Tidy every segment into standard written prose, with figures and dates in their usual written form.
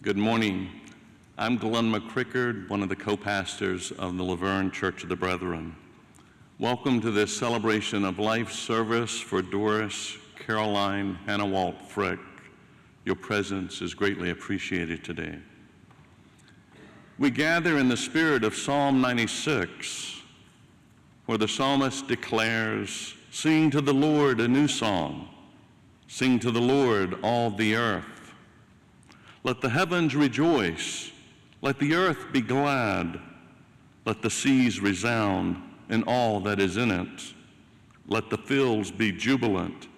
Good morning. I'm Glenn McCrickard, one of the co-pastors of the Verne Church of the Brethren. Welcome to this celebration of life service for Doris Caroline Hanawalt Frick. Your presence is greatly appreciated today. We gather in the spirit of Psalm 96, where the psalmist declares, "Sing to the Lord a new song. Sing to the Lord, all the earth. Let the heavens rejoice. Let the earth be glad. Let the seas resound and all that is in it. Let the fields be jubilant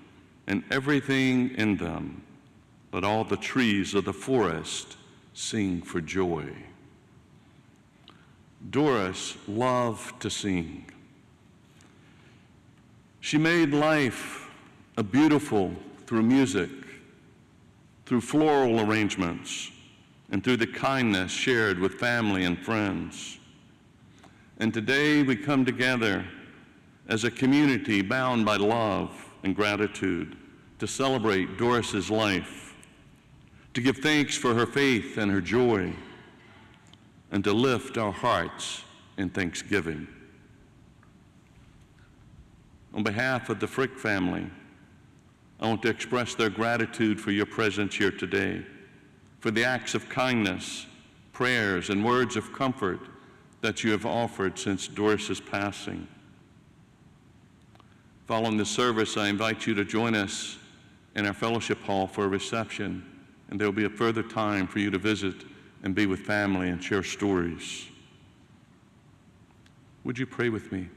and everything in them. Let all the trees of the forest sing for joy." Doris loved to sing. She made life a beautiful through music, through floral arrangements, and through the kindness shared with family and friends. And today we come together as a community bound by love and gratitude to celebrate Doris's life, to give thanks for her faith and her joy, and to lift our hearts in thanksgiving. On behalf of the Frick family, I want to express their gratitude for your presence here today, for the acts of kindness, prayers, and words of comfort that you have offered since Doris's passing. Following the service, I invite you to join us in our fellowship hall for a reception, and there will be a further time for you to visit and be with family and share stories. Would you pray with me?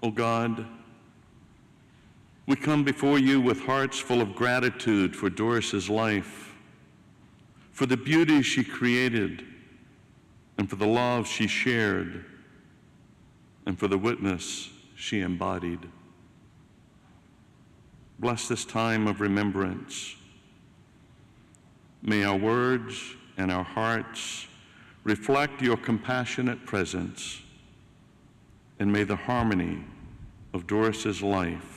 Oh God, we come before you with hearts full of gratitude for Doris's life, for the beauty she created, and for the love she shared, and for the witness she embodied. Bless this time of remembrance. May our words and our hearts reflect your compassionate presence, and may the harmony of Doris's life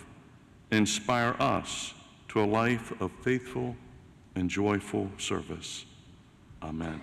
inspire us to a life of faithful and joyful service. Amen.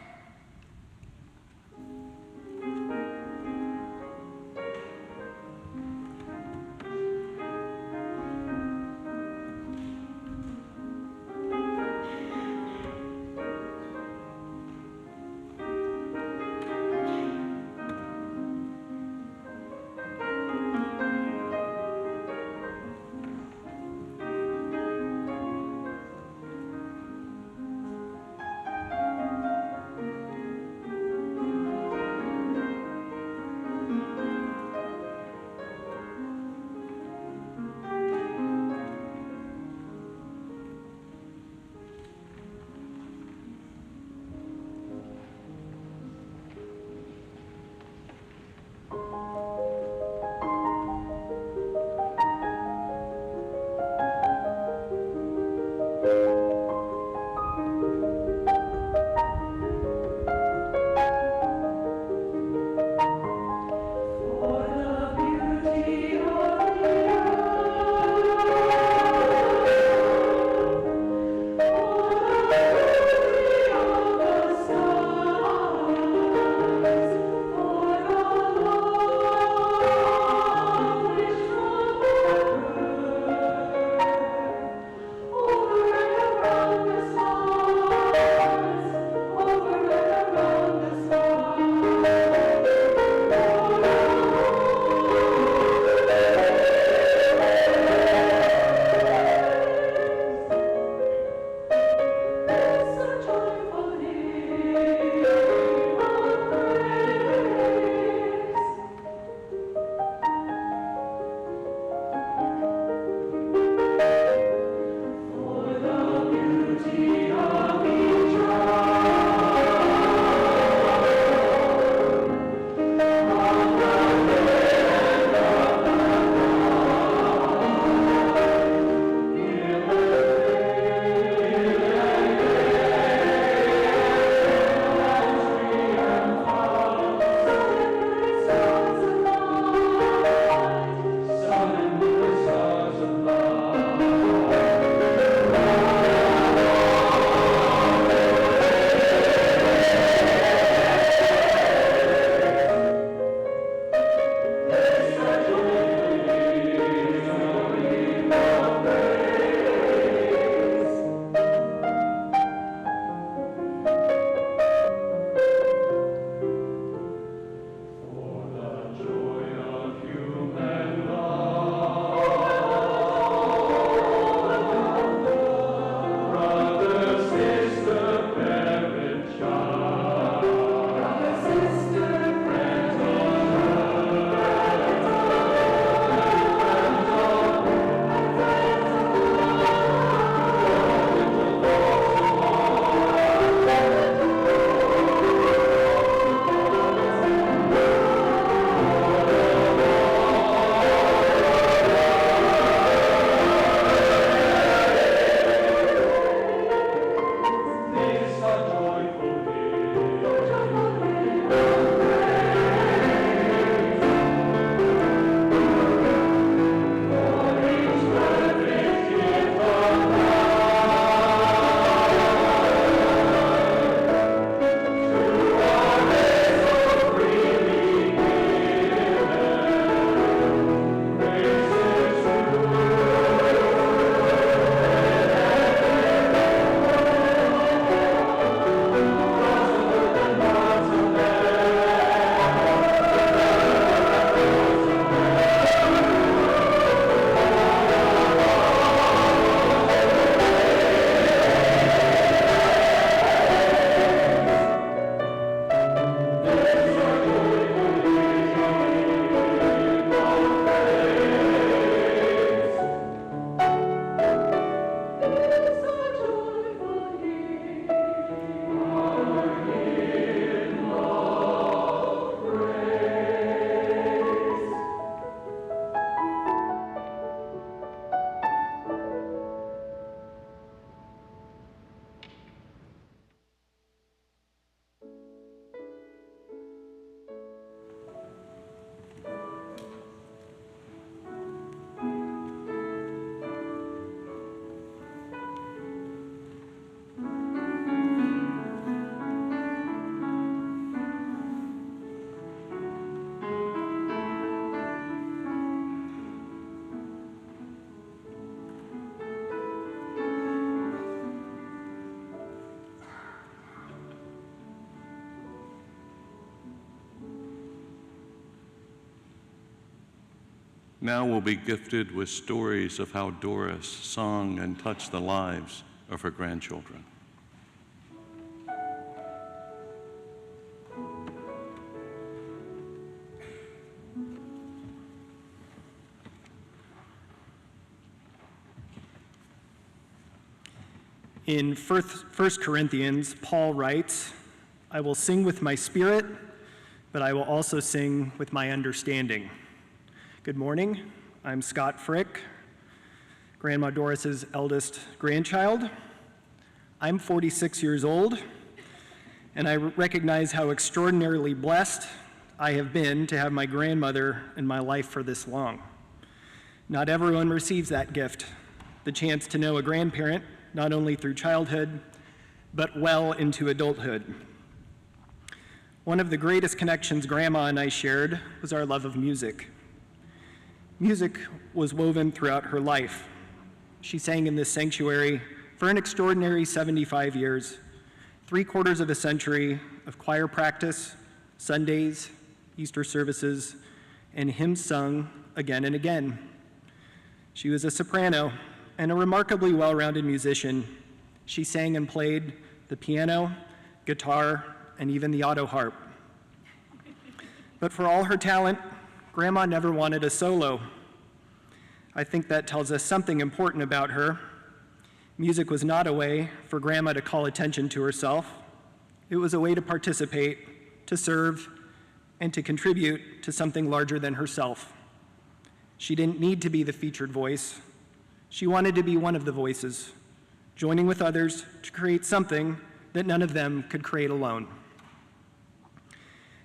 now will be gifted with stories of how Doris sung and touched the lives of her grandchildren. In 1 Corinthians, Paul writes, "I will sing with my spirit, but I will also sing with my understanding." Good morning. I'm Scott Frick, Grandma Doris's eldest grandchild. I'm 46 years old, and I recognize how extraordinarily blessed I have been to have my grandmother in my life for this long. Not everyone receives that gift, the chance to know a grandparent, not only through childhood, but well into adulthood. One of the greatest connections Grandma and I shared was our love of music. Music was woven throughout her life. She sang in this sanctuary for an extraordinary 75 years, 3/4 of a century of choir practice, Sundays, Easter services, and hymns sung again and again. She was a soprano and a remarkably well-rounded musician. She sang and played the piano, guitar, and even the auto harp. But for all her talent, Grandma never wanted a solo. I think that tells us something important about her. Music was not a way for Grandma to call attention to herself. It was a way to participate, to serve, and to contribute to something larger than herself. She didn't need to be the featured voice. She wanted to be one of the voices, joining with others to create something that none of them could create alone.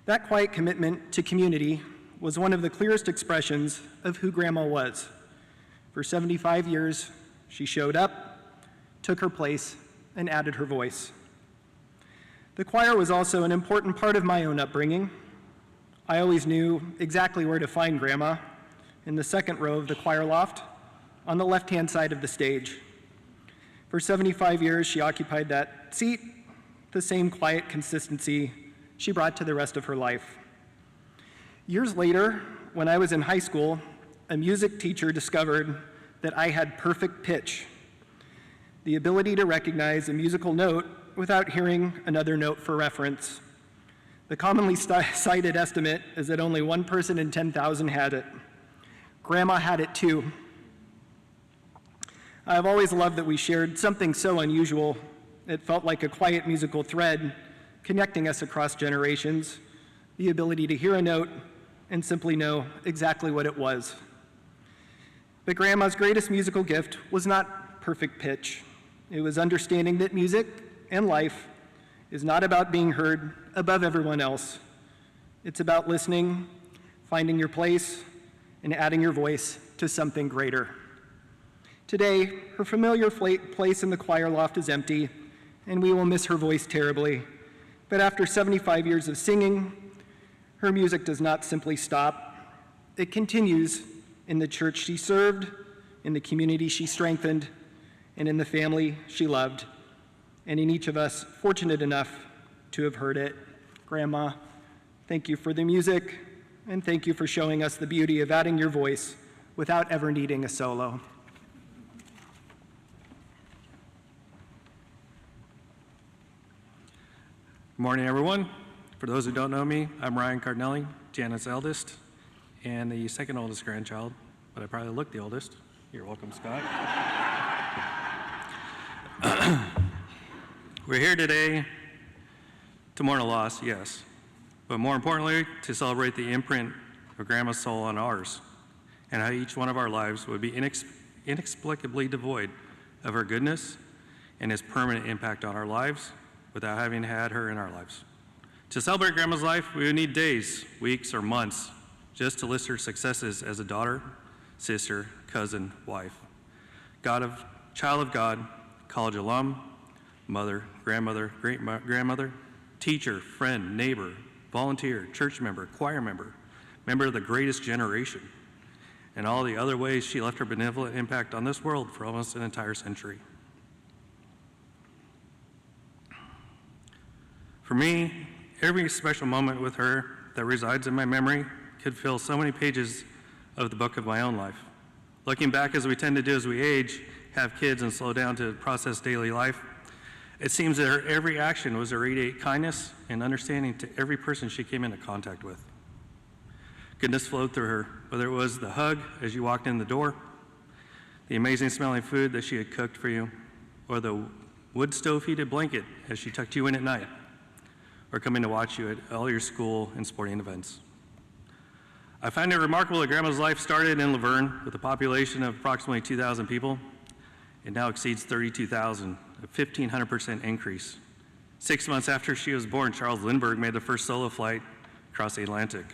That quiet commitment to community was one of the clearest expressions of who Grandma was. For 75 years, she showed up, took her place, and added her voice. The choir was also an important part of my own upbringing. I always knew exactly where to find Grandma, in the second row of the choir loft, on the left-hand side of the stage. For 75 years, she occupied that seat, the same quiet consistency she brought to the rest of her life. Years later, when I was in high school, a music teacher discovered that I had perfect pitch, the ability to recognize a musical note without hearing another note for reference. The commonly cited estimate is that only 1 person in 10,000 had it. Grandma had it too. I've always loved that we shared something so unusual. It felt like a quiet musical thread connecting us across generations, the ability to hear a note and simply know exactly what it was. But Grandma's greatest musical gift was not perfect pitch. It was understanding that music and life is not about being heard above everyone else. It's about listening, finding your place, and adding your voice to something greater. Today, her familiar place in the choir loft is empty, and we will miss her voice terribly. But after 75 years of singing, her music does not simply stop. It continues in the church she served, in the community she strengthened, and in the family she loved, and in each of us fortunate enough to have heard it. Grandma, thank you for the music, and thank you for showing us the beauty of adding your voice without ever needing a solo. Good morning, everyone. For those who don't know me, I'm Ryan Cardinelli, Janet's eldest, and the second oldest grandchild, but I probably look the oldest. You're welcome, Scott. We're here today to mourn a loss, yes, but more importantly, to celebrate the imprint of Grandma's soul on ours, and how each one of our lives would be inexplicably devoid of her goodness and his permanent impact on our lives without having had her in our lives. To celebrate Grandma's life, we would need days, weeks, or months just to list her successes as a daughter, sister, cousin, wife, child of God, college alum, mother, grandmother, great-grandmother, teacher, friend, neighbor, volunteer, church member, choir member, member of the greatest generation, and all the other ways she left her benevolent impact on this world for almost an entire century. For me, every special moment with her that resides in my memory could fill so many pages of the book of my own life. Looking back, as we tend to do as we age, have kids and slow down to process daily life, it seems that her every action was to radiate kindness and understanding to every person she came into contact with. Goodness flowed through her, whether it was the hug as you walked in the door, the amazing smelling food that she had cooked for you, or the wood stove heated blanket as she tucked you in at night, or coming to watch you at all your school and sporting events. I find it remarkable that Grandma's life started in Laverne with a population of approximately 2,000 people. It now exceeds 32,000, a 1,500% increase. 6 months after she was born, Charles Lindbergh made the first solo flight across the Atlantic.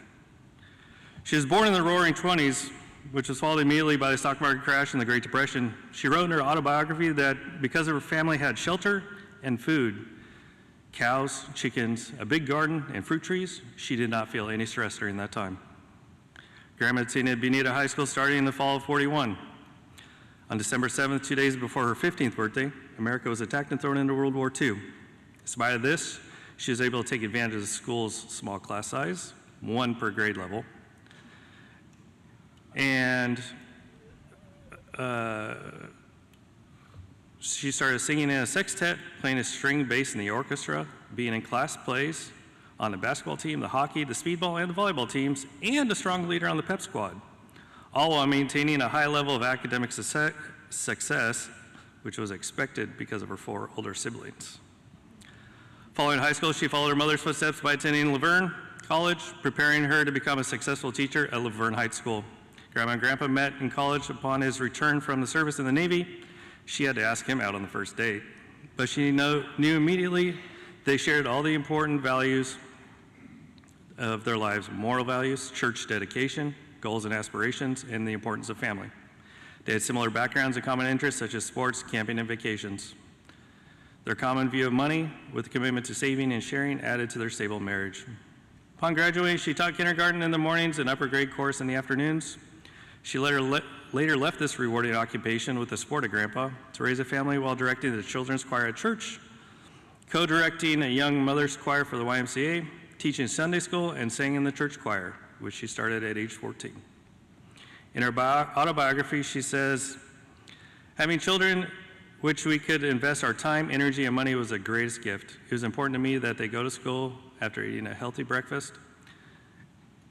She was born in the Roaring 20s, which was followed immediately by the stock market crash and the Great Depression. She wrote in her autobiography that because her family had shelter and food, cows, chickens, a big garden, and fruit trees, she did not feel any stress during that time. Grandma attended Bonita High School starting in the fall of '41. On December 7th, 2 days before her 15th birthday, America was attacked and thrown into World War II. In spite of this, she was able to take advantage of the school's small class size, 1 per grade level. And she started singing in a sextet, playing a string bass in the orchestra, being in class plays, on the basketball team, the hockey, the speedball, and the volleyball teams, and a strong leader on the pep squad, all while maintaining a high level of academic success, which was expected because of her 4 older siblings. Following high school, she followed her mother's footsteps by attending Verne College, preparing her to become a successful teacher at Verne High School. Grandma and Grandpa met in college upon his return from the service in the Navy. She had to ask him out on the first date, but she knew immediately they shared all the important values of their lives: moral values, church dedication, goals and aspirations, and the importance of family. They had similar backgrounds and common interests such as sports, camping, and vacations. Their common view of money, with a commitment to saving and sharing, added to their stable marriage. Upon graduating, she taught kindergarten in the mornings and upper grade course in the afternoons. She later left this rewarding occupation with the support of Grandpa to raise a family while directing the children's choir at church, co-directing a young mother's choir for the YMCA, teaching Sunday school, and sang in the church choir, which she started at age 14. In her autobiography, she says, "Having children which we could invest our time, energy, and money was the greatest gift. It was important to me that they go to school after eating a healthy breakfast,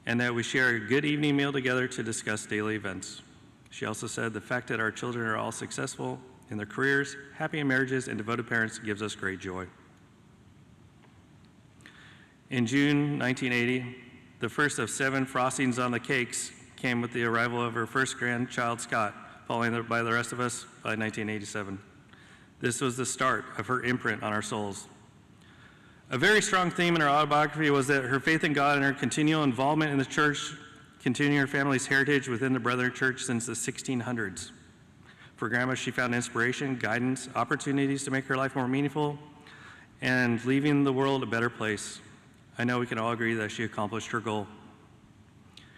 and that we share a good evening meal together to discuss daily events." She also said, "The fact that our children are all successful in their careers, happy in marriages, and devoted parents gives us great joy." In June 1980, the first of 7 frostings on the cakes came with the arrival of her first grandchild, Scott, followed by the rest of us by 1987. This was the start of her imprint on our souls. A very strong theme in her autobiography was that her faith in God and her continual involvement in the church, continuing her family's heritage within the Verne Church since the 1600s. For Grandma, she found inspiration, guidance, opportunities to make her life more meaningful, and leaving the world a better place. I know we can all agree that she accomplished her goal.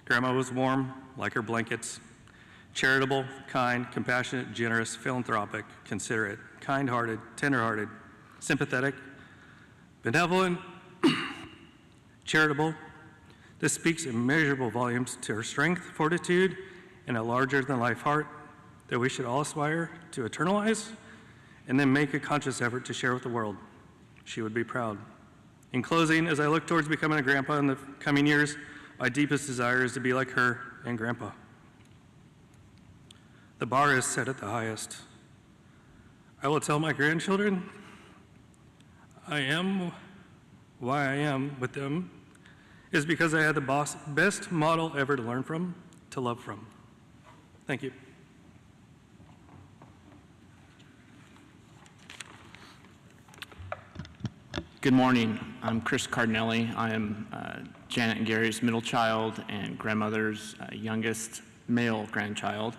Grandma was warm, like her blankets, charitable, kind, compassionate, generous, philanthropic, considerate, kind-hearted, tender-hearted, sympathetic, benevolent, charitable. This speaks immeasurable volumes to her strength, fortitude, and a larger-than-life heart that we should all aspire to eternalize and then make a conscious effort to share with the world. She would be proud. In closing, as I look towards becoming a grandpa in the coming years, my deepest desire is to be like her and Grandpa. The bar is set at the highest. I will tell my grandchildren I am why I am with them is because I had the best model ever to learn from, to love from. Thank you. Good morning. I'm Chris Cardinelli. I am Janet and Gary's middle child and grandmother's youngest male grandchild.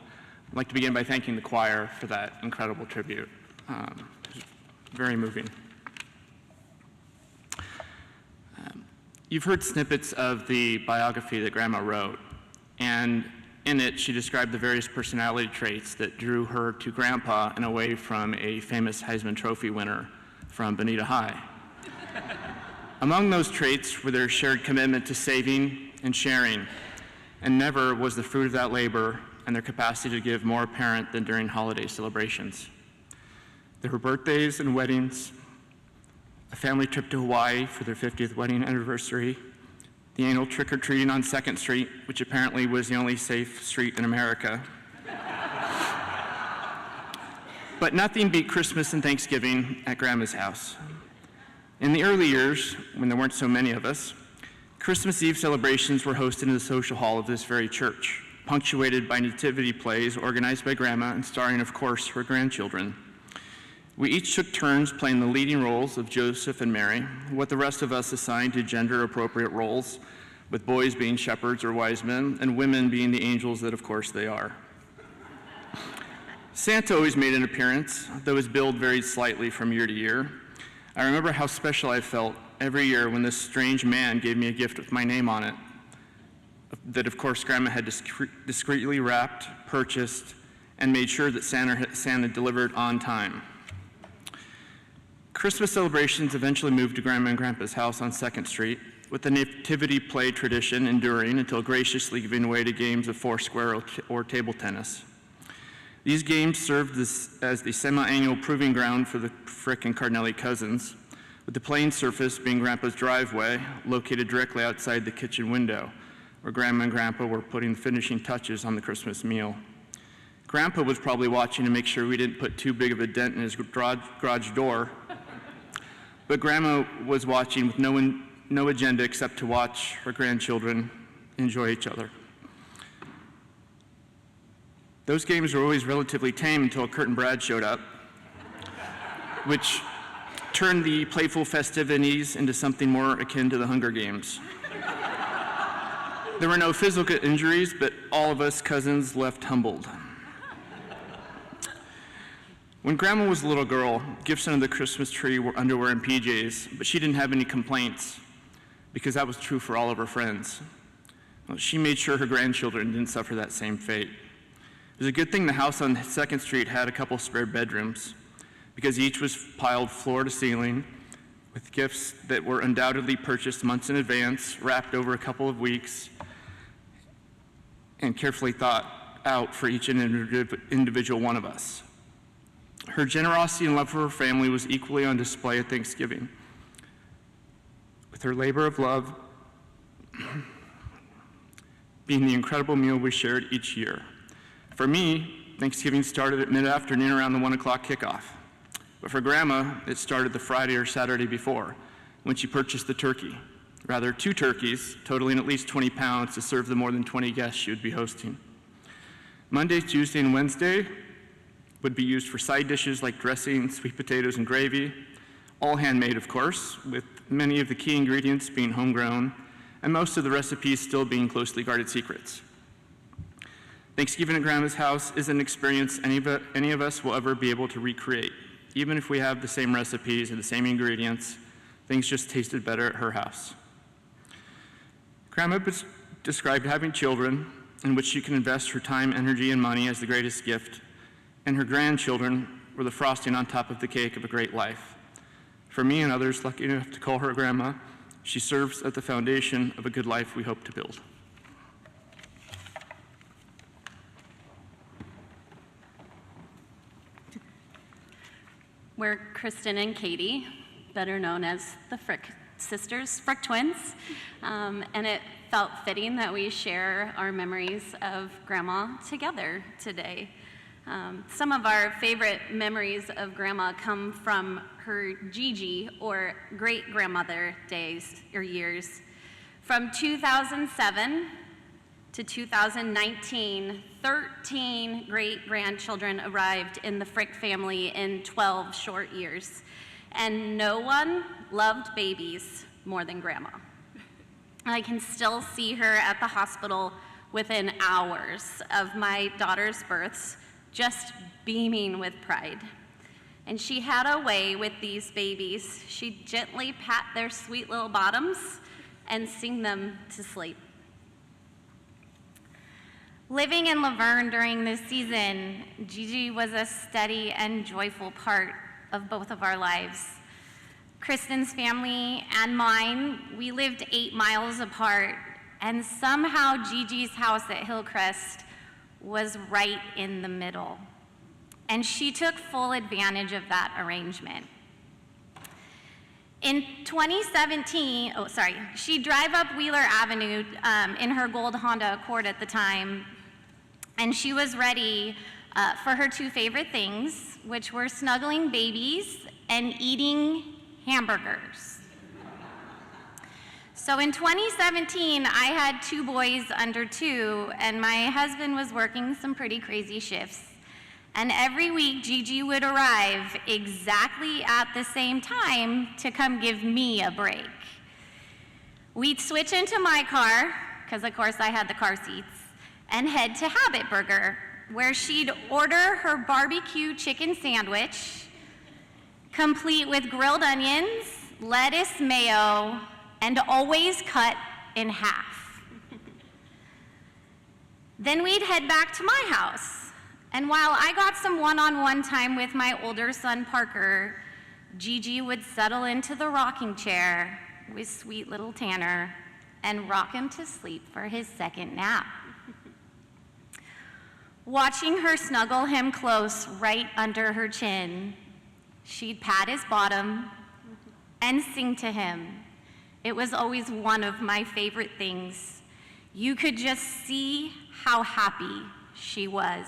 I'd like to begin by thanking the choir for that incredible tribute. It was very moving. You've heard snippets of the biography that Grandma wrote, and in it she described the various personality traits that drew her to Grandpa and away from a famous Heisman Trophy winner from Bonita High. Among those traits were their shared commitment to saving and sharing, and never was the fruit of that labor and their capacity to give more apparent than during holiday celebrations. There were birthdays and weddings, a family trip to Hawaii for their 50th wedding anniversary, the annual trick-or-treating on 2nd Street, which apparently was the only safe street in America. But nothing beat Christmas and Thanksgiving at Grandma's house. In the early years, when there weren't so many of us, Christmas Eve celebrations were hosted in the social hall of this very church, punctuated by nativity plays organized by Grandma and starring, of course, her grandchildren. We each took turns playing the leading roles of Joseph and Mary, what the rest of us assigned to gender-appropriate roles, with boys being shepherds or wise men, and women being the angels that, of course, they are. Santa always made an appearance, though his build varied slightly from year to year. I remember how special I felt every year when this strange man gave me a gift with my name on it, that, of course, Grandma had discreetly wrapped, purchased, and made sure that Santa delivered on time. Christmas celebrations eventually moved to Grandma and Grandpa's house on 2nd Street, with the nativity play tradition enduring until graciously giving way to games of foursquare or table tennis. These games served as the semi-annual proving ground for the Frick and Cardinelli cousins, with the playing surface being Grandpa's driveway, located directly outside the kitchen window, where Grandma and Grandpa were putting the finishing touches on the Christmas meal. Grandpa was probably watching to make sure we didn't put too big of a dent in his garage door, but Grandma was watching with no agenda except to watch her grandchildren enjoy each other. Those games were always relatively tame until Kurt and Brad showed up, which turned the playful festivities into something more akin to the Hunger Games. There were no physical injuries, but all of us cousins left humbled. When Grandma was a little girl, gifts under the Christmas tree were underwear and PJs, but she didn't have any complaints, because that was true for all of her friends. Well, she made sure her grandchildren didn't suffer that same fate. It was a good thing the house on 2nd Street had a couple spare bedrooms, because each was piled floor to ceiling with gifts that were undoubtedly purchased months in advance, wrapped over a couple of weeks, and carefully thought out for each individual one of us. Her generosity and love for her family was equally on display at Thanksgiving, with her labor of love being the incredible meal we shared each year. For me, Thanksgiving started at mid-afternoon around the 1 o'clock kickoff. But for Grandma, it started the Friday or Saturday before, when she purchased the turkey. Rather, 2 turkeys, totaling at least 20 pounds to serve the more than 20 guests she would be hosting. Monday, Tuesday, and Wednesday would be used for side dishes like dressing, sweet potatoes, and gravy, all handmade, of course, with many of the key ingredients being homegrown, and most of the recipes still being closely guarded secrets. Thanksgiving at Grandma's house is an experience any of us will ever be able to recreate. Even if we have the same recipes and the same ingredients, things just tasted better at her house. Grandma described having children in which she can invest her time, energy, and money as the greatest gift, and her grandchildren were the frosting on top of the cake of a great life. For me and others lucky enough to call her Grandma, she serves at the foundation of a good life we hope to build. We're Kristen and Katie, better known as the Frick sisters, Frick twins, and it felt fitting that we share our memories of Grandma together today. Some of our favorite memories of Grandma come from her Gigi, or great-grandmother days or years. From 2007 to 2019, 13 great-grandchildren arrived in the Frick family in 12 short years, and no one loved babies more than Grandma. I can still see her at the hospital within hours of my daughter's births, just beaming with pride. And she had a way with these babies. She'd gently pat their sweet little bottoms and sing them to sleep. Living in Laverne during this season, Gigi was a steady and joyful part of both of our lives. Kristen's family and mine, we lived 8 miles apart, and somehow Gigi's house at Hillcrest was right in the middle. And she took full advantage of that arrangement. In 2017, she'd drive up Wheeler Avenue in her gold Honda Accord at the time, and she was ready for her two favorite things, which were snuggling babies and eating hamburgers. So in 2017, I had two boys under 2, and my husband was working some pretty crazy shifts. And every week, Gigi would arrive exactly at the same time to come give me a break. We'd switch into my car, because of course I had the car seats, and head to Habit Burger, where she'd order her barbecue chicken sandwich, complete with grilled onions, lettuce, mayo, and always cut in half. Then we'd head back to my house. And while I got some one-on-one time with my older son, Parker, Gigi would settle into the rocking chair with sweet little Tanner and rock him to sleep for his second nap. Watching her snuggle him close right under her chin, she'd pat his bottom and sing to him. It was always one of my favorite things. You could just see how happy she was.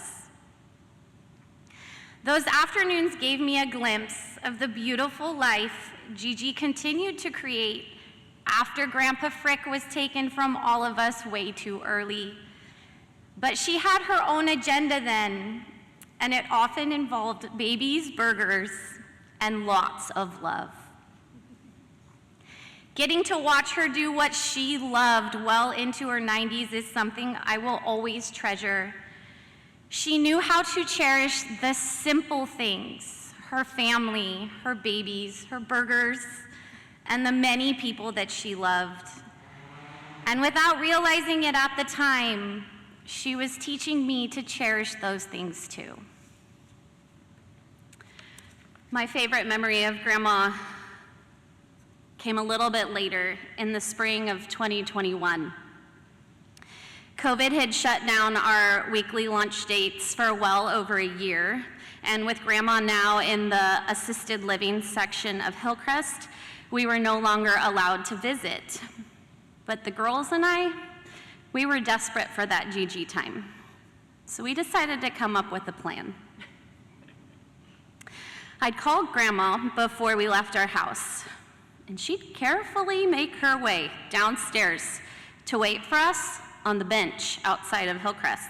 Those afternoons gave me a glimpse of the beautiful life Gigi continued to create after Grandpa Frick was taken from all of us way too early. But she had her own agenda then, and it often involved babies, burgers, and lots of love. Getting to watch her do what she loved well into her 90s is something I will always treasure. She knew how to cherish the simple things, her family, her babies, her burgers, and the many people that she loved. And without realizing it at the time, she was teaching me to cherish those things too. My favorite memory of Grandma came a little bit later, in the spring of 2021. COVID had shut down our weekly lunch dates for well over a year, and with Grandma now in the assisted living section of Hillcrest, we were no longer allowed to visit. But the girls and I, we were desperate for that Gigi time. So we decided to come up with a plan. I'd called Grandma before we left our house, and she'd carefully make her way downstairs to wait for us on the bench outside of Hillcrest.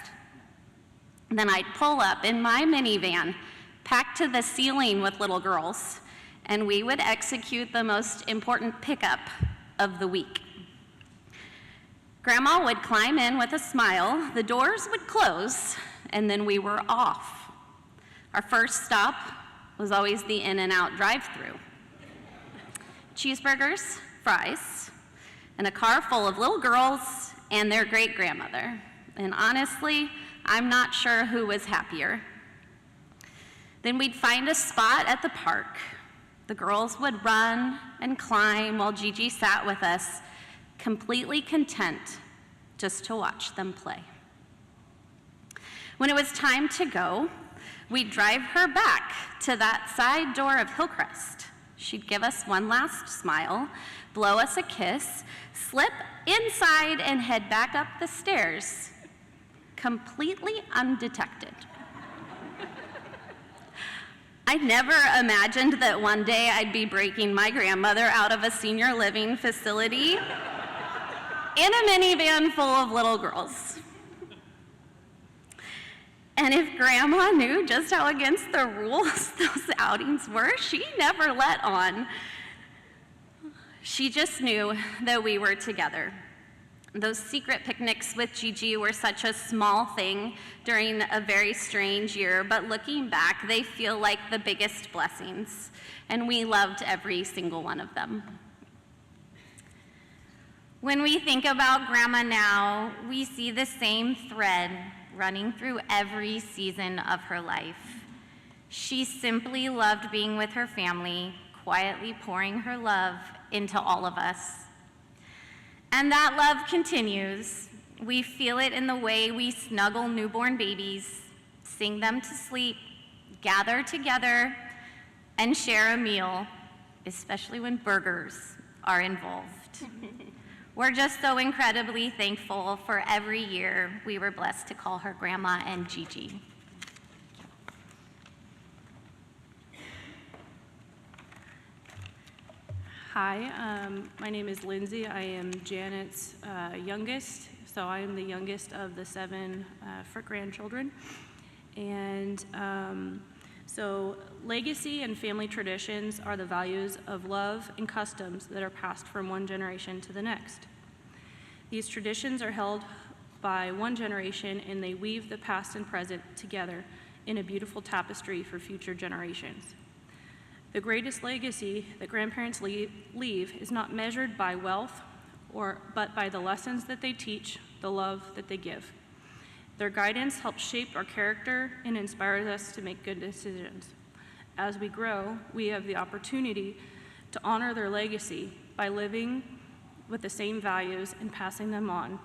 Then I'd pull up in my minivan, packed to the ceiling with little girls, and we would execute the most important pickup of the week. Grandma would climb in with a smile, the doors would close, and then we were off. Our first stop was always the In-N-Out drive-thru. Cheeseburgers, fries, and a car full of little girls and their great-grandmother. And honestly, I'm not sure who was happier. Then we'd find a spot at the park. The girls would run and climb while Gigi sat with us, completely content just to watch them play. When it was time to go, we'd drive her back to that side door of Hillcrest. She'd give us one last smile, blow us a kiss, slip inside, and head back up the stairs, completely undetected. I never imagined that one day I'd be breaking my grandmother out of a senior living facility in a minivan full of little girls. And if Grandma knew just how against the rules those outings were, she never let on. She just knew that we were together. Those secret picnics with Gigi were such a small thing during a very strange year, but looking back, they feel like the biggest blessings, and we loved every single one of them. When we think about Grandma now, we see the same thread running through every season of her life. She simply loved being with her family, quietly pouring her love into all of us. And that love continues. We feel it in the way we snuggle newborn babies, sing them to sleep, gather together, and share a meal, especially when burgers are involved. We're just so incredibly thankful for every year we were blessed to call her Grandma and Gigi. Hi, my name is Lindsay. I am Janet's youngest, so I am the youngest of the 7 Frick grandchildren. And so legacy and family traditions are the values of love and customs that are passed from one generation to the next. These traditions are held by one generation, and they weave the past and present together in a beautiful tapestry for future generations. The greatest legacy that grandparents leave is not measured by wealth, but by the lessons that they teach, the love that they give. Their guidance helps shape our character and inspires us to make good decisions. As we grow, we have the opportunity to honor their legacy by living with the same values and passing them on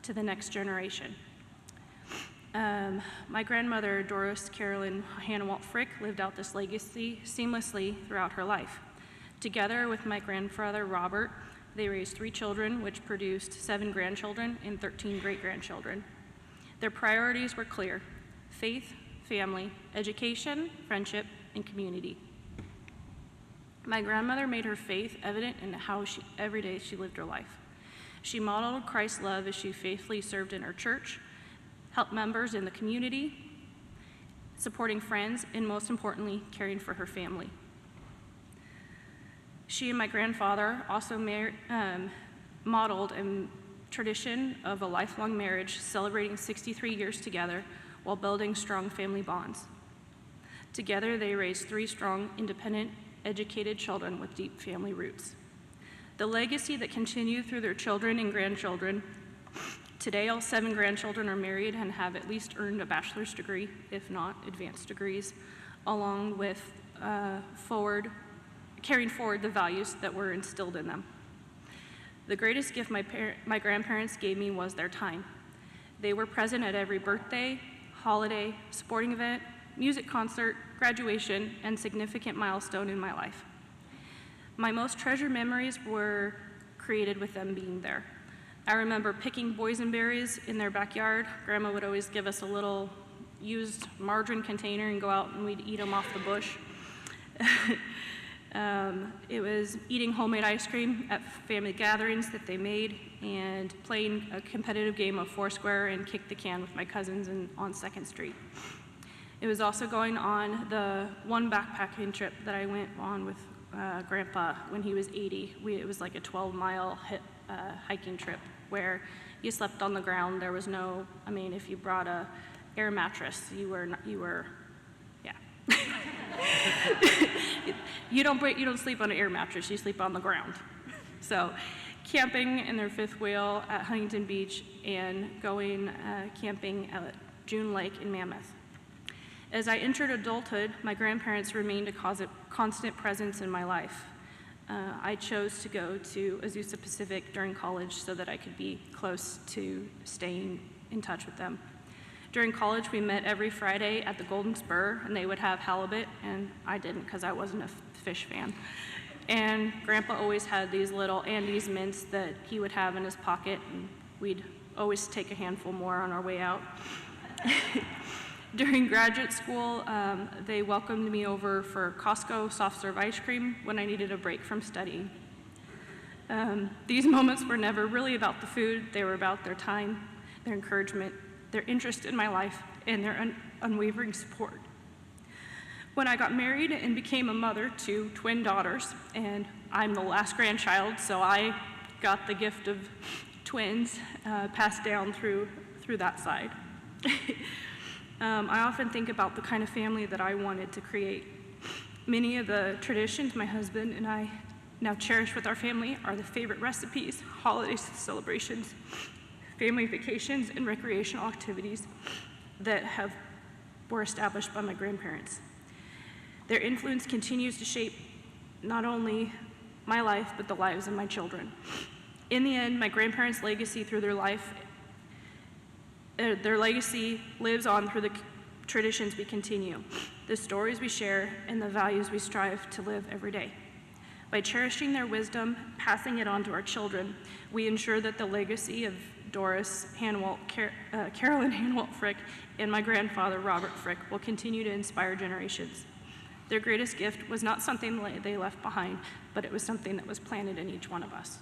to the next generation. My grandmother, Doris Hanawalt Frick, lived out this legacy seamlessly throughout her life. Together with my grandfather, Robert, they raised 3 children, which produced 7 grandchildren and 13 great-grandchildren. Their priorities were clear: faith, family, education, friendship, and community. My grandmother made her faith evident in how every day she lived her life. She modeled Christ's love as she faithfully served in her church, helped members in the community, supporting friends, and most importantly, caring for her family. She and my grandfather also modeled a tradition of a lifelong marriage, celebrating 63 years together while building strong family bonds. Together, they raised 3 strong, independent, educated children with deep family roots. The legacy that continued through their children and grandchildren. Today, all 7 grandchildren are married and have at least earned a bachelor's degree, if not advanced degrees, along with carrying forward the values that were instilled in them. The greatest gift my grandparents gave me was their time. They were present at every birthday, holiday, sporting event, music concert, graduation, and significant milestone in my life. My most treasured memories were created with them being there. I remember picking boysenberries in their backyard. Grandma would always give us a little used margarine container and go out and we'd eat them off the bush. It was eating homemade ice cream at family gatherings that they made and playing a competitive game of Foursquare and kick the can with my cousins on 2nd Street. It was also going on the one backpacking trip that I went on with Grandpa when he was 80. It was like a 12-mile hiking trip where you slept on the ground. There was no, if you brought a air mattress, you were, yeah. You don't sleep on an air mattress, you sleep on the ground. So camping in their 5th wheel at Huntington Beach and going camping at June Lake in Mammoth. As I entered adulthood, my grandparents remained a constant presence in my life. I chose to go to Azusa Pacific during college so that I could be close to staying in touch with them. During college, we met every Friday at the Golden Spur, and they would have halibut, and I didn't because I wasn't a fish fan. And Grandpa always had these little Andes mints that he would have in his pocket, and we'd always take a handful more on our way out. During graduate school, they welcomed me over for Costco soft serve ice cream when I needed a break from studying. These moments were never really about the food. They were about their time, their encouragement, their interest in my life, and their unwavering support. When I got married and became a mother to twin daughters, and I'm the last grandchild, so I got the gift of twins passed down through that side. I often think about the kind of family that I wanted to create. Many of the traditions my husband and I now cherish with our family are the favorite recipes, holidays, celebrations, family vacations, and recreational activities that were established by my grandparents. Their influence continues to shape not only my life, but the lives of my children. In the end, my grandparents' legacy through their legacy lives on through the traditions we continue, the stories we share, and the values we strive to live every day. By cherishing their wisdom, passing it on to our children, we ensure that the legacy of Doris Hanawalt, Carolyn Hanawalt Frick, and my grandfather, Robert Frick, will continue to inspire generations. Their greatest gift was not something they left behind, but it was something that was planted in each one of us.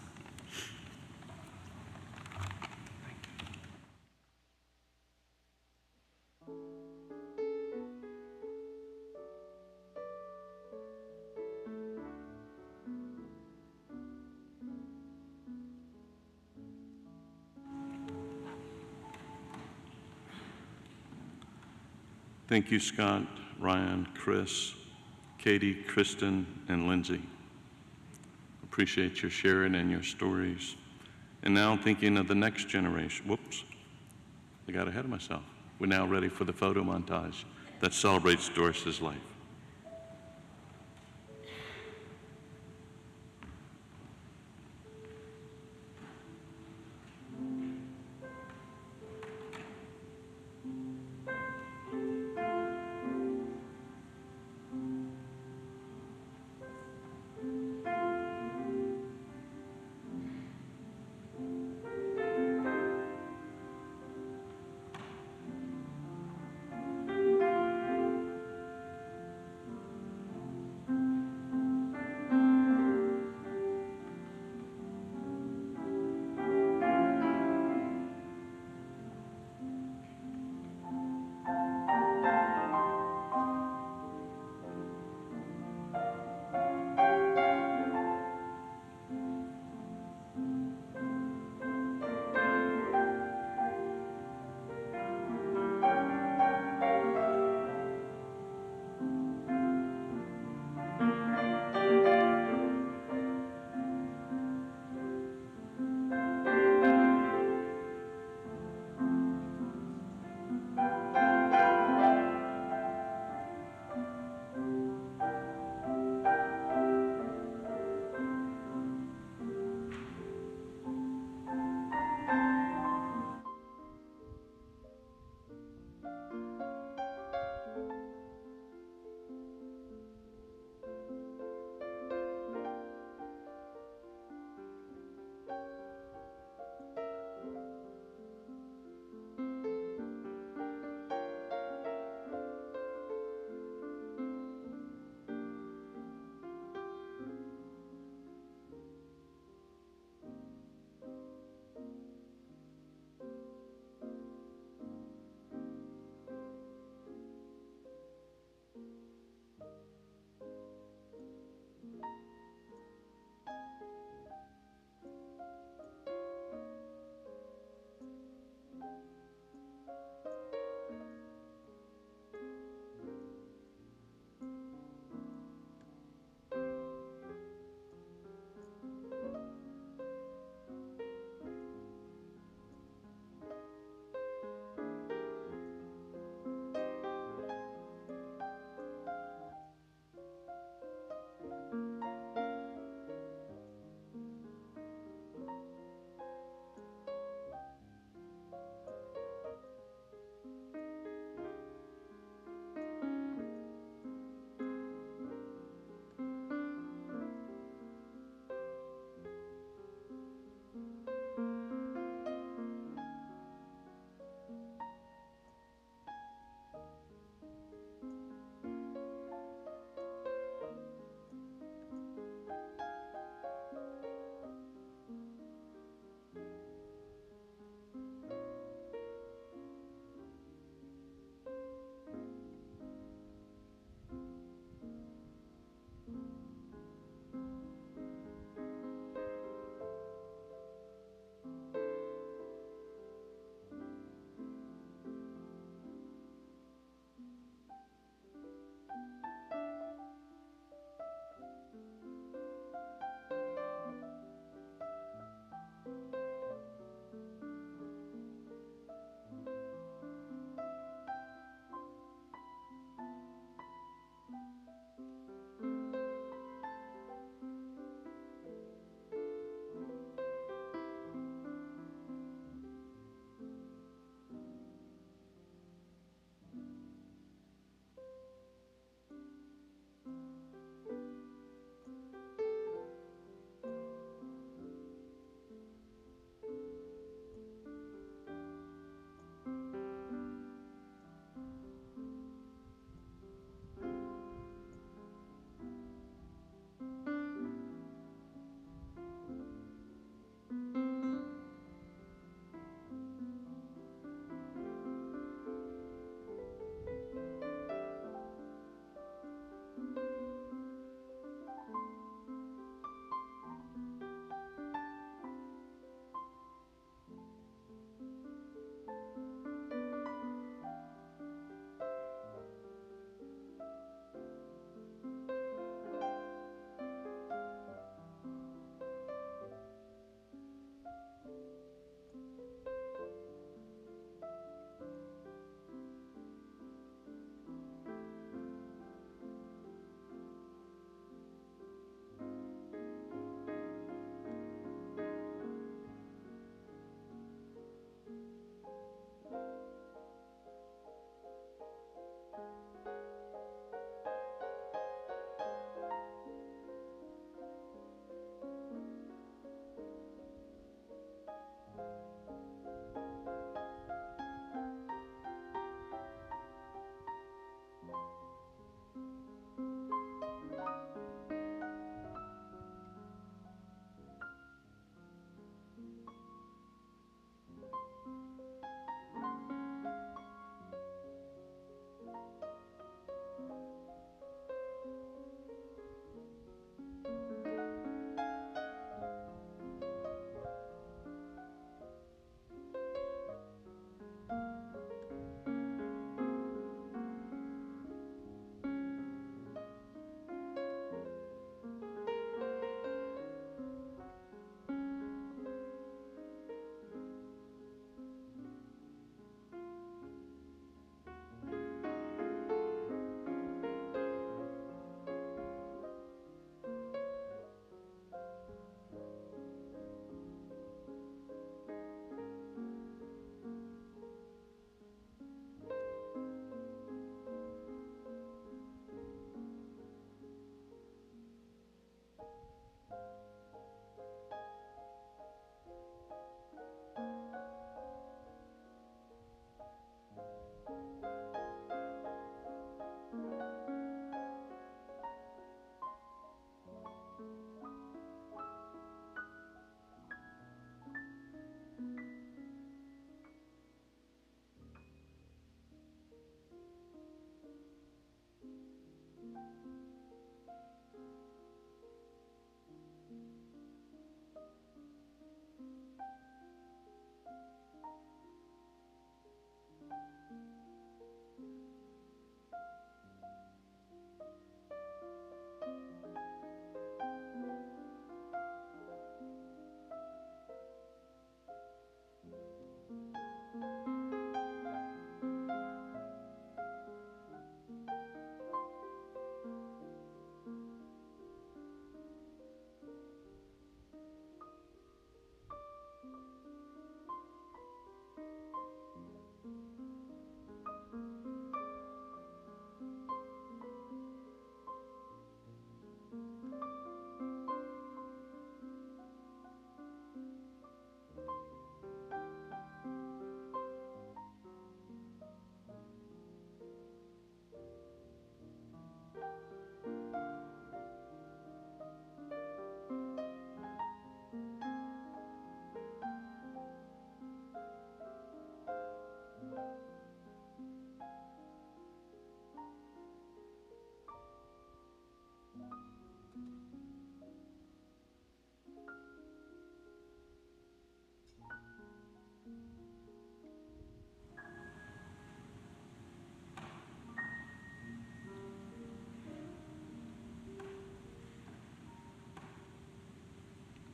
Thank you, Scott, Ryan, Chris, Katie, Kristen, and Lindsay. Appreciate your sharing and your stories. And now thinking of the next generation. Whoops, I got ahead of myself. We're now ready for the photo montage that celebrates Doris's life.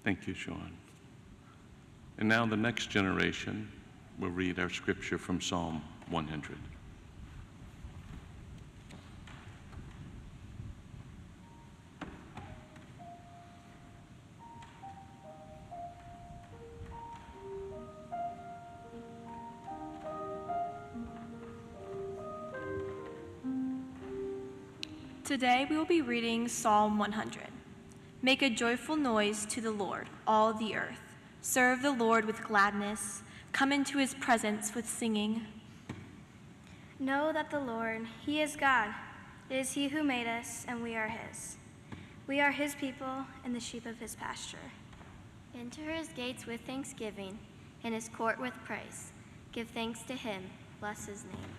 Thank you, Sean. And now the next generation will read our scripture from Psalm 100. Today we will be reading Psalm 100. Make a joyful noise to the Lord, all the earth. Serve the Lord with gladness. Come into his presence with singing. Know that the Lord, he is God. It is he who made us, and we are his. We are his people and the sheep of his pasture. Enter his gates with thanksgiving, and his court with praise. Give thanks to him. Bless his name.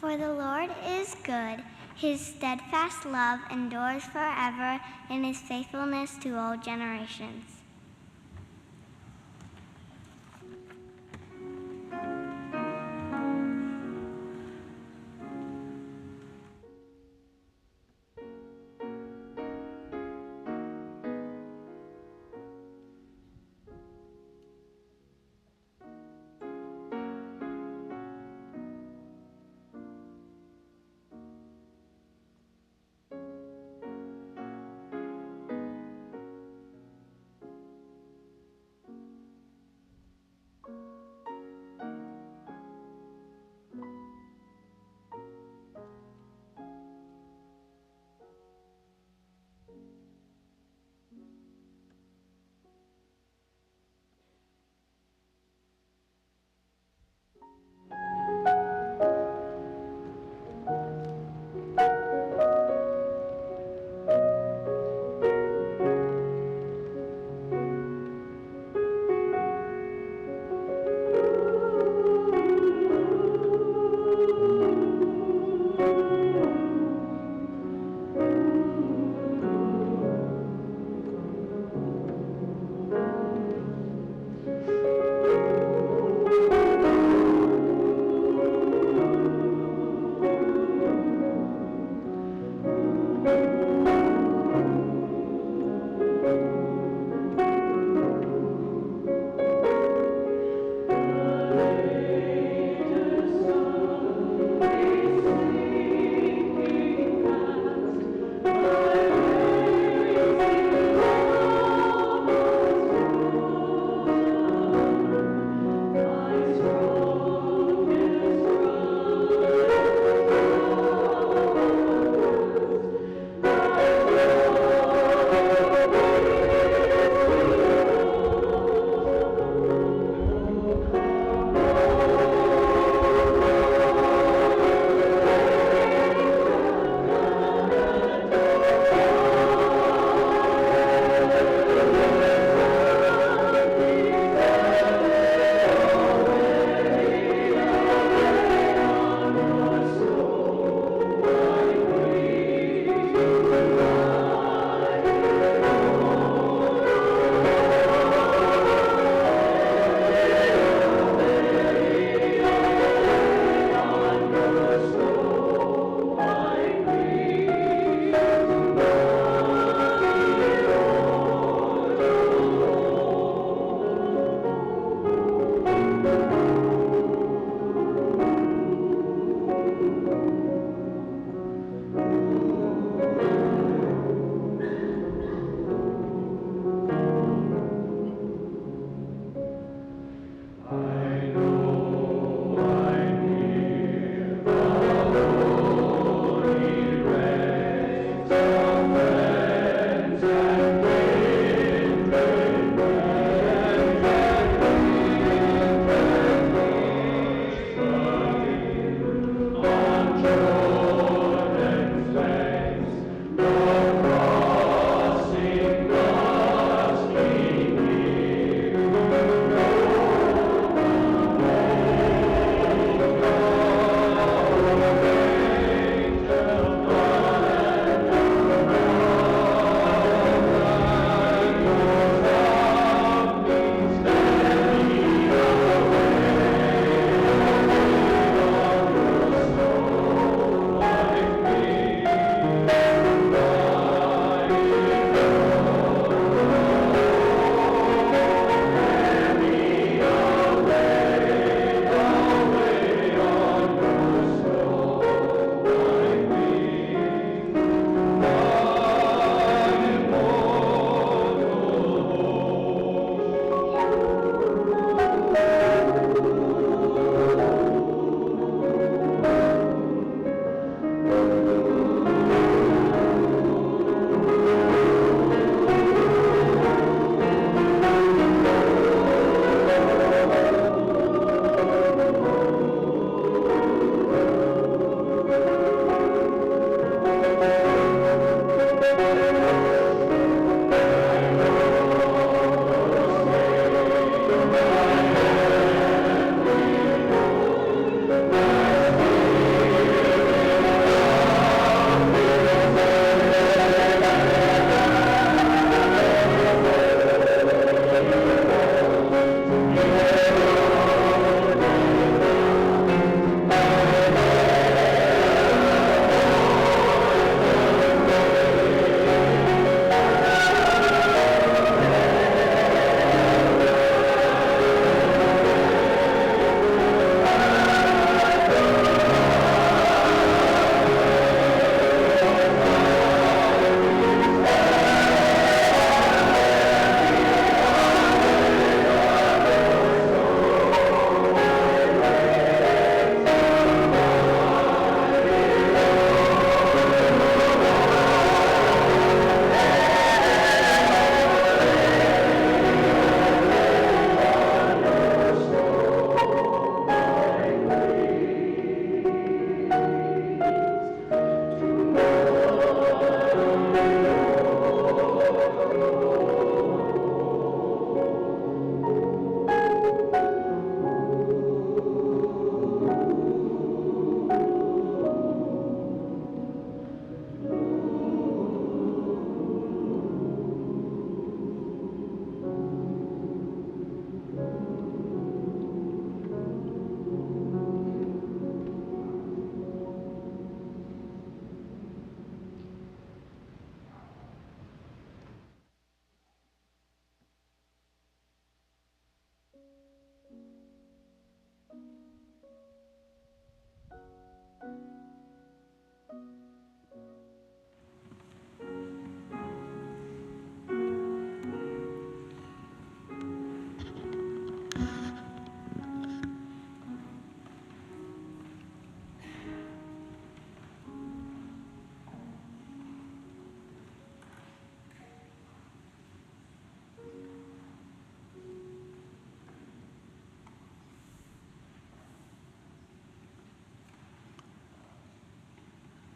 For the Lord is good, his steadfast love endures forever, and his faithfulness to all generations.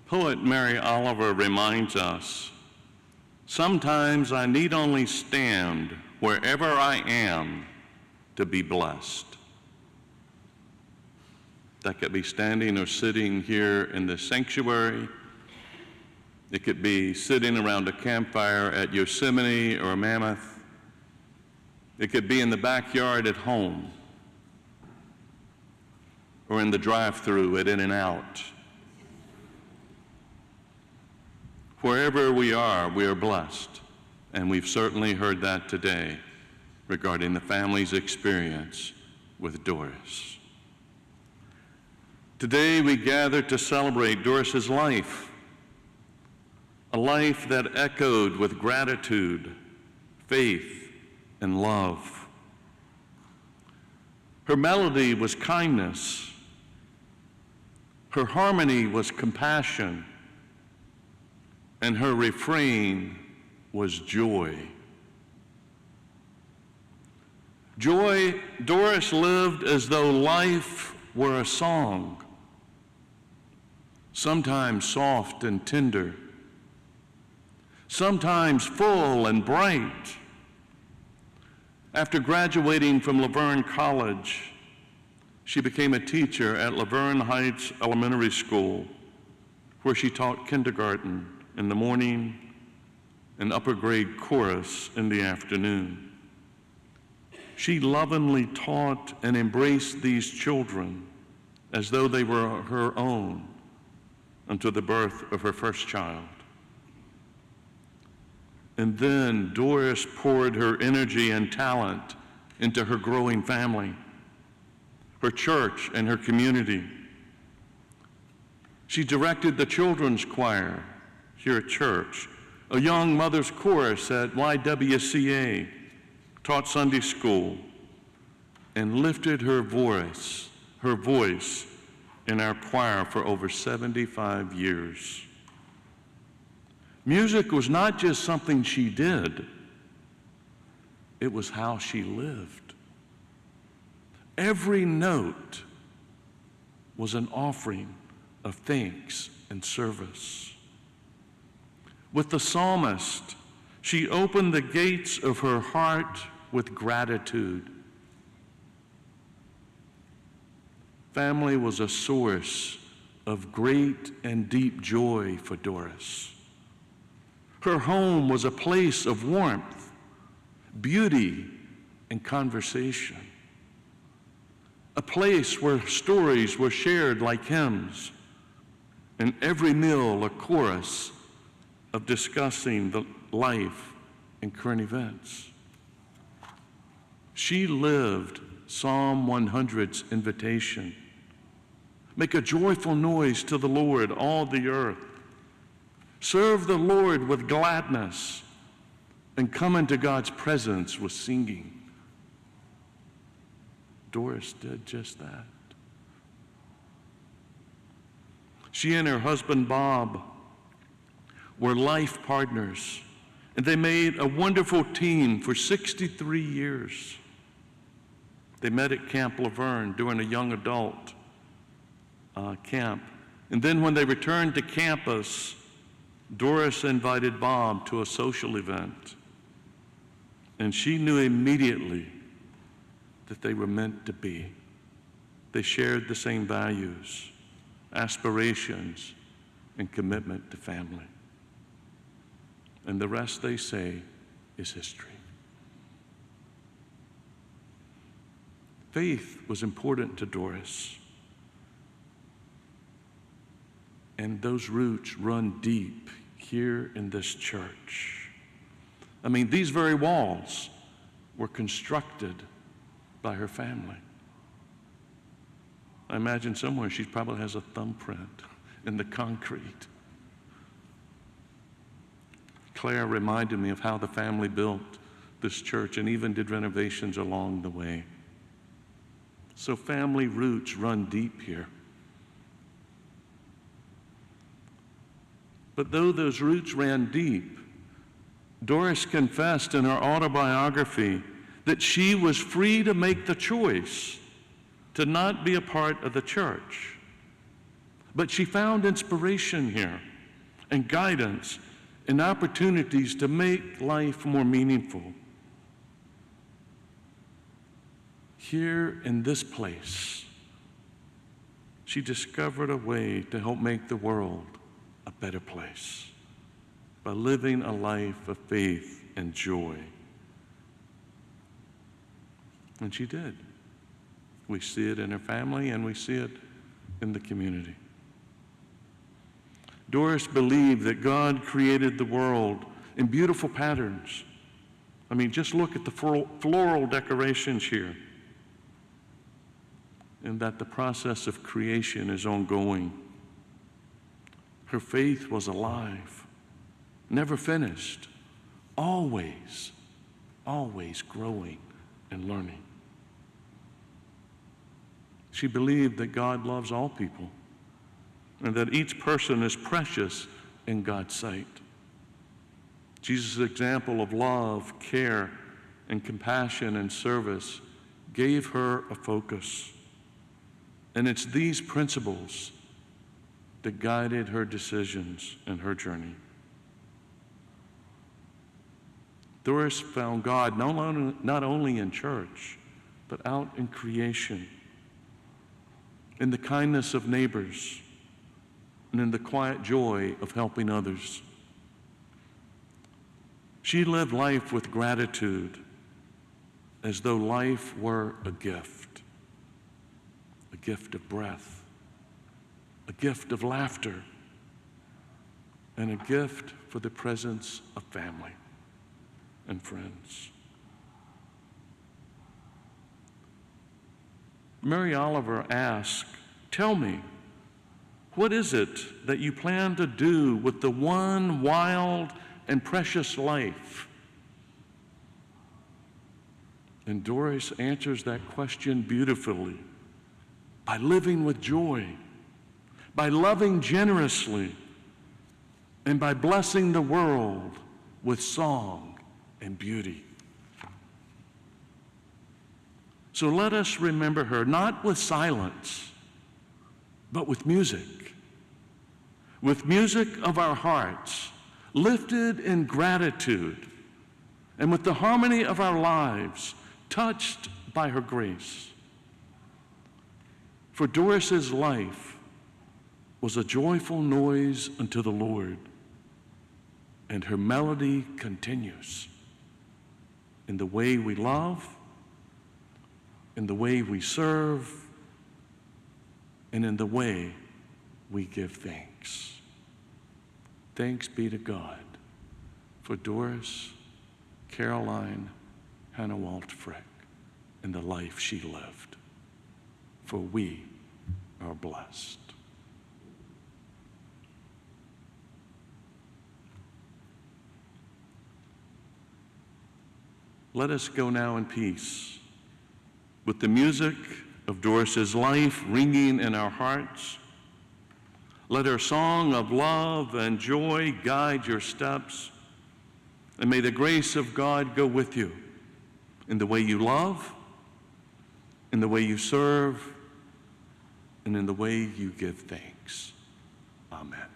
Poet Mary Oliver reminds us, sometimes I need only stand wherever I am to be blessed. That could be standing or sitting here in the sanctuary. It could be sitting around a campfire at Yosemite or Mammoth. It could be in the backyard at home or in the drive-thru at In-N-Out. Wherever we are blessed, and we've certainly heard that today regarding the family's experience with Doris. Today we gather to celebrate Doris's life, a life that echoed with gratitude, faith, and love. Her melody was kindness. Her harmony was compassion. And her refrain was joy. Doris lived as though life were a song, sometimes soft and tender, sometimes full and bright. After graduating from Verne College, she became a teacher at Verne Heights Elementary School, where she taught kindergarten in the morning and upper grade chorus in the afternoon. She lovingly taught and embraced these children as though they were her own until the birth of her first child. And then Doris poured her energy and talent into her growing family, her church, and her community. She directed the children's choir here at church, a young mother's chorus at YWCA, taught Sunday school, and lifted her voice in our choir for over 75 years. Music was not just something she did, it was how she lived. Every note was an offering of thanks and service. With the psalmist, she opened the gates of her heart with gratitude. Family was a source of great and deep joy for Doris. Her home was a place of warmth, beauty, and conversation. A place where stories were shared like hymns, and every meal a chorus of discussing the life and current events. She lived Psalm 100's invitation. Make a joyful noise to the Lord, all the earth. Serve the Lord with gladness and come into God's presence with singing. Doris did just that. She and her husband Bob were life partners, and they made a wonderful team for 63 years. They met at Camp Laverne during a young adult camp. And then when they returned to campus, Doris invited Bob to a social event. And she knew immediately that they were meant to be. They shared the same values, aspirations, and commitment to family. And the rest, they say, is history. Faith was important to Doris. And those roots run deep here in this church. I mean, these very walls were constructed by her family. I imagine somewhere she probably has a thumbprint in the concrete. Claire reminded me of how the family built this church and even did renovations along the way. So family roots run deep here. But though those roots ran deep, Doris confessed in her autobiography that she was free to make the choice to not be a part of the church. But she found inspiration here and guidance and opportunities to make life more meaningful. Here in this place, she discovered a way to help make the world a better place by living a life of faith and joy. And she did. We see it in her family, and we see it in the community. Doris believed that God created the world in beautiful patterns. I mean, just look at the floral decorations here. And that the process of creation is ongoing. Her faith was alive, never finished, always growing and learning. She believed that God loves all people and that each person is precious in God's sight. Jesus' example of love, care, and compassion and service gave her a focus. And it's these principles that guided her decisions and her journey. Doris found God not only in church, but out in creation, in the kindness of neighbors, and in the quiet joy of helping others. She lived life with gratitude, as though life were a gift of breath, a gift of laughter, and a gift for the presence of family and friends. Mary Oliver asked, "Tell me, what is it that you plan to do with the one wild and precious life?" And Doris answers that question beautifully. By living with joy, by loving generously, and by blessing the world with song and beauty. So let us remember her, not with silence, but with music of our hearts, lifted in gratitude, and with the harmony of our lives, touched by her grace. For Doris's life was a joyful noise unto the Lord, and her melody continues in the way we love, in the way we serve, and in the way we give thanks. Thanks be to God for Doris Caroline Hanawalt Frick and the life she lived. For we are blessed. Let us go now in peace, with the music of Doris's life ringing in our hearts. Let her song of love and joy guide your steps, and may the grace of God go with you in the way you love, in the way you serve, and in the way you give thanks. Amen.